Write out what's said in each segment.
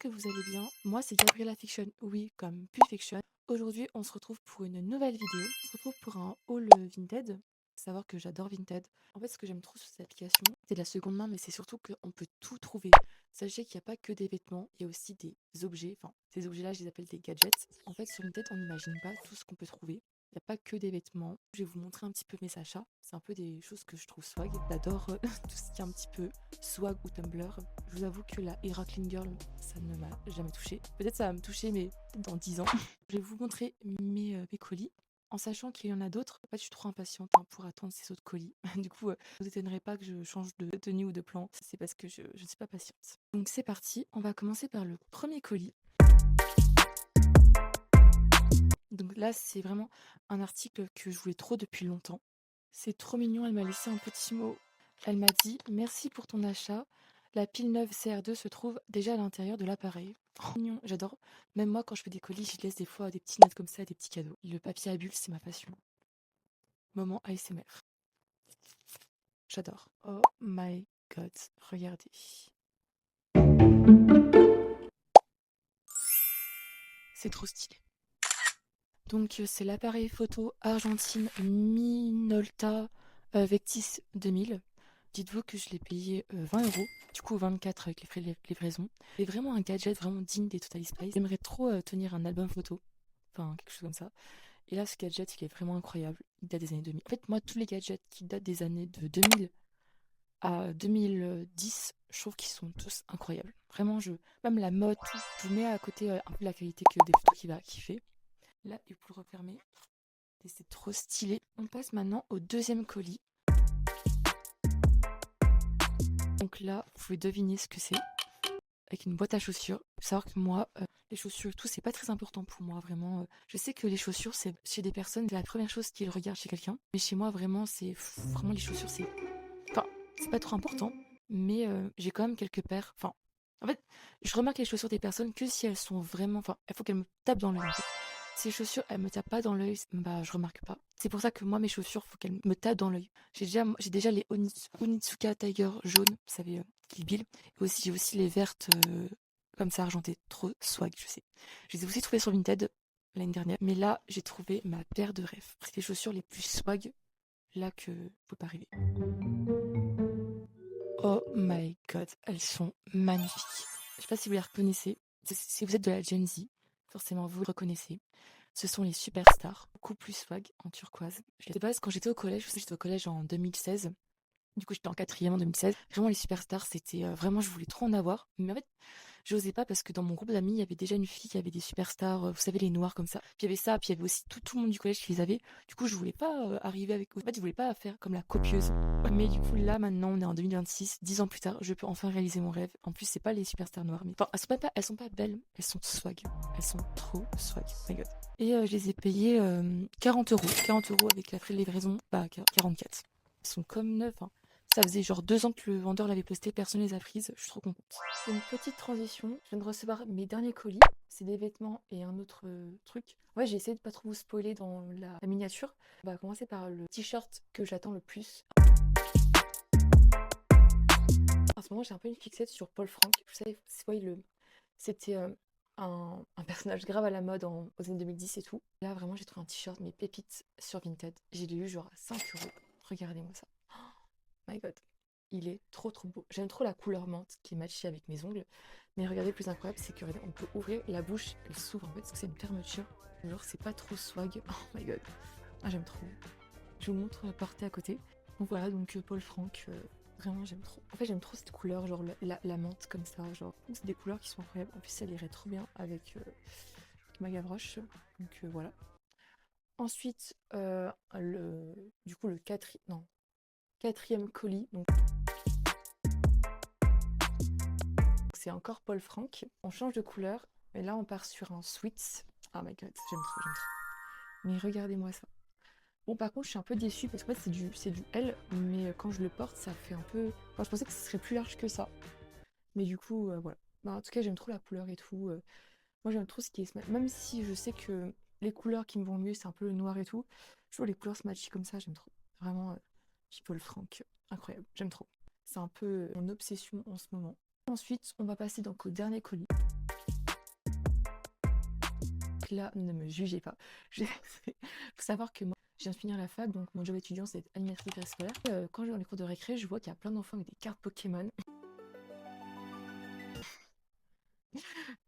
que vous allez bien. Moi, c'est Gabriella Fiction, oui, comme Pulp Fiction. Aujourd'hui, on se retrouve pour une nouvelle vidéo. On se retrouve pour un haul Vinted. Faut savoir que j'adore Vinted. En fait, ce que j'aime trop sur cette application, c'est de la seconde main, mais c'est surtout qu'on peut tout trouver. Sachez qu'il n'y a pas que des vêtements, il y a aussi des objets. Enfin, ces objets-là, je les appelle des gadgets. En fait, sur Vinted, on n'imagine pas tout ce qu'on peut trouver. Il n'y a pas que des vêtements. Je vais vous montrer un petit peu mes achats. C'est un peu des choses que je trouve swag. J'adore tout ce qui est un petit peu swag ou Tumblr. Je vous avoue que la Era Clean Girl, ça ne m'a jamais touchée. Peut-être ça va me toucher, mais peut-être dans 10 ans. Je vais vous montrer mes colis. En sachant qu'il y en a d'autres, en fait, je suis trop impatiente pour attendre ces autres colis. Du coup, ne vous étonnerez pas que je change de tenue ou de plan. C'est parce que je ne suis pas patiente. Donc c'est parti. On va commencer par le premier colis. Donc là, c'est vraiment un article que je voulais trop depuis longtemps. C'est trop mignon, elle m'a laissé un petit mot. Elle m'a dit: «Merci pour ton achat. La pile neuve CR2 se trouve déjà à l'intérieur de l'appareil». Trop mignon, j'adore. Même moi, quand je fais des colis, je laisse des fois des petites notes comme ça, des petits cadeaux. Le papier à bulles, c'est ma passion. Moment ASMR. J'adore. Oh my god, regardez. C'est trop stylé. Donc c'est l'appareil photo Argentine Minolta Vectis 2000. Dites-vous que je l'ai payé 20 €, du coup 24 avec les frais de livraison. C'est vraiment un gadget vraiment digne des Total Spice. J'aimerais trop tenir un album photo, enfin quelque chose comme ça. Et là, ce gadget, il est vraiment incroyable. Il date des années 2000. En fait, moi, tous les gadgets qui datent des années de 2000 à 2010, je trouve qu'ils sont tous incroyables. Vraiment, même la mode, tout, je vous mets à côté un peu la qualité que des photos qu'il va kiffer. Là, et pour le refermer, et c'est trop stylé. On passe maintenant au deuxième colis. Donc là, vous pouvez deviner ce que c'est. Avec une boîte à chaussures. Il faut savoir que moi, les chaussures et tout, c'est pas très important pour moi, vraiment. Je sais que les chaussures, c'est chez des personnes, c'est la première chose qu'ils regardent chez quelqu'un. Mais chez moi, vraiment, vraiment les chaussures, c'est. Enfin, c'est pas trop important. Mais j'ai quand même quelques paires. Enfin, en fait, je remarque les chaussures des personnes que si elles sont vraiment. Enfin, il faut qu'elles me tapent dans l'œil, en fait. Si les chaussures, elles me tapent pas dans l'œil, bah, je remarque pas. C'est pour ça que moi, mes chaussures, faut qu'elles me tapent dans l'œil. J'ai déjà les Onitsuka Tiger jaunes, vous savez, Kill Bill. Et aussi, j'ai aussi les vertes comme ça argentées. Trop swag, je sais. Je les ai aussi trouvées sur Vinted l'année dernière. Mais là, j'ai trouvé ma paire de rêves. C'est les chaussures les plus swag là que vous pouvez pas rêver. Oh my god, elles sont magnifiques. Je sais pas si vous les reconnaissez. Si vous êtes de la Gen Z, forcément vous le reconnaissez. Ce sont les superstars, beaucoup plus swag en turquoise. Je les base quand j'étais au collège, j'étais au collège en 2016. Du coup, j'étais en quatrième en 2016. Vraiment, les superstars, c'était vraiment, je voulais trop en avoir. Mais en fait, j'osais pas parce que dans mon groupe d'amis, il y avait déjà une fille qui avait des superstars, vous savez, les noirs comme ça. Puis il y avait ça, puis il y avait aussi tout le monde du collège qui les avait. Du coup, je voulais pas arriver avec. En fait, je voulais pas faire comme la copieuse. Mais du coup, là, maintenant, on est en 2026, 10 ans plus tard, je peux enfin réaliser mon rêve. En plus, c'est pas les superstars noires, mais. Enfin, elles sont pas belles, elles sont swag. Elles sont trop swag. Oh my god. Et je les ai payées 40 euros. 40 euros avec la frais de livraison, bah 44. Elles sont comme neuves, hein. Ça faisait genre 2 ans que le vendeur l'avait posté, personne ne les a prises, je suis trop contente. Une petite transition, je viens de recevoir mes derniers colis, c'est des vêtements et un autre truc. Ouais, j'ai essayé de pas trop vous spoiler dans la miniature. On va commencer par le t-shirt que j'attends le plus. En ce moment, j'ai un peu une fixette sur Paul Frank. Vous savez, c'était un personnage grave à la mode aux années 2010 et tout. Là, vraiment, j'ai trouvé un t-shirt, mes pépites sur Vinted. J'ai eu genre à 5 euros. Regardez-moi ça. My god, il est trop trop beau. J'aime trop la couleur menthe qui est matchée avec mes ongles. Mais regardez, le plus incroyable, c'est que regardez, on peut ouvrir la bouche, elle s'ouvre en fait, parce que c'est une fermeture. Genre, c'est pas trop swag. Oh my god. Ah, j'aime trop. Je vous montre la portée à côté. Donc voilà, donc Paul Frank, vraiment j'aime trop. En fait, j'aime trop cette couleur, genre la menthe comme ça. Genre, c'est des couleurs qui sont incroyables. En plus, ça irait trop bien avec ma gavroche. Donc voilà. Ensuite, du coup, quatrième colis. Donc, c'est encore Paul Frank. On change de couleur. Et là, on part sur un sweat. Oh my god, j'aime trop, j'aime trop. Mais regardez-moi ça. Bon, par contre, je suis un peu déçue parce que c'est du L, mais quand je le porte, ça fait un peu. Enfin, je pensais que ce serait plus large que ça. Mais du coup, voilà. Bah, en tout cas, j'aime trop la couleur et tout. Moi, j'aime trop ce qui est smart. Même si je sais que les couleurs qui me vont mieux, c'est un peu le noir et tout. Je trouve les couleurs smatchy comme ça, j'aime trop. Vraiment, Paul Frank, incroyable, j'aime trop. C'est un peu mon obsession en ce moment. Ensuite, on va passer donc au dernier colis. Là, ne me jugez pas. Il faut savoir que moi, je viens de finir la fac, donc mon job étudiant, c'est d'être animatrice périscolaire. Quand je vais dans les cours de récré, je vois qu'il y a plein d'enfants avec des cartes Pokémon.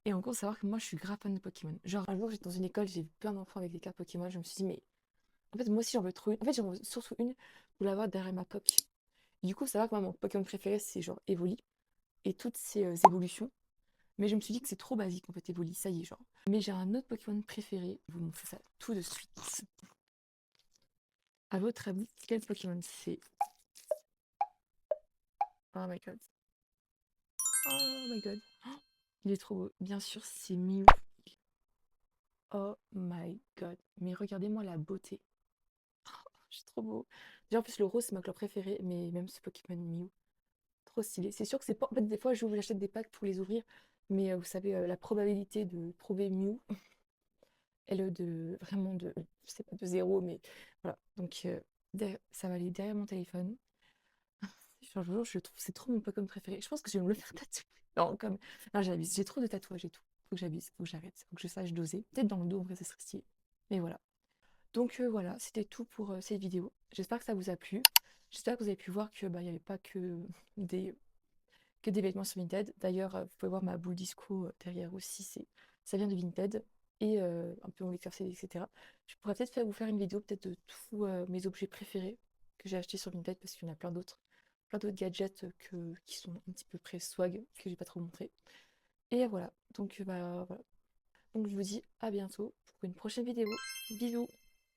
Et en gros, savoir que moi, je suis grave fan de Pokémon. Genre, un jour, j'étais dans une école, j'ai vu plein d'enfants avec des cartes Pokémon. Je me suis dit, mais en fait, moi aussi, j'en veux trop une. En fait, j'en veux surtout une pour l'avoir derrière ma coque. Et du coup, savoir que moi, mon Pokémon préféré, c'est genre Evoli et toutes ses évolutions. Mais je me suis dit que c'est trop basique en fait, Evoli, ça y est, genre. Mais j'ai un autre Pokémon préféré. Je vais vous montrer ça tout de suite. À votre avis, quel Pokémon c'est? Oh my god. Oh my god. Oh, il est trop beau. Bien sûr, c'est Mew. Oh my god. Mais regardez-moi la beauté. C'est trop beau. Déjà, en plus, le rose, c'est ma couleur préférée. Mais même ce Pokémon Mew, trop stylé. C'est sûr que c'est pas. En fait, des fois, j'achète des packs pour les ouvrir. Mais vous savez, la probabilité de trouver Mew, elle est de vraiment de. Je sais pas, de zéro. Mais voilà. Donc, ça va aller derrière mon téléphone. Genre, je vous jure, je trouve c'est trop mon Pokémon préféré. Je pense que je vais me le faire tatouer. Non, comme. Non, j'abuse. J'ai trop de tatouages et tout. Faut que j'abuse. Faut que j'arrête. Faut que je sache doser. Peut-être dans le dos, en vrai, ça serait stylé. Mais voilà. Donc voilà, c'était tout pour cette vidéo. J'espère que ça vous a plu. J'espère que vous avez pu voir que bah, il n'y avait pas des, que des vêtements sur Vinted. D'ailleurs, vous pouvez voir ma boule disco derrière aussi. Ça vient de Vinted. Et un peu mon lecteur CD, etc. Je pourrais peut-être vous faire une vidéo peut-être de tous mes objets préférés que j'ai achetés sur Vinted parce qu'il y en a plein d'autres. Plein d'autres gadgets qui sont un petit peu près swag que j'ai pas trop montré. Et voilà. Donc bah voilà. Donc je vous dis à bientôt pour une prochaine vidéo. Bisous!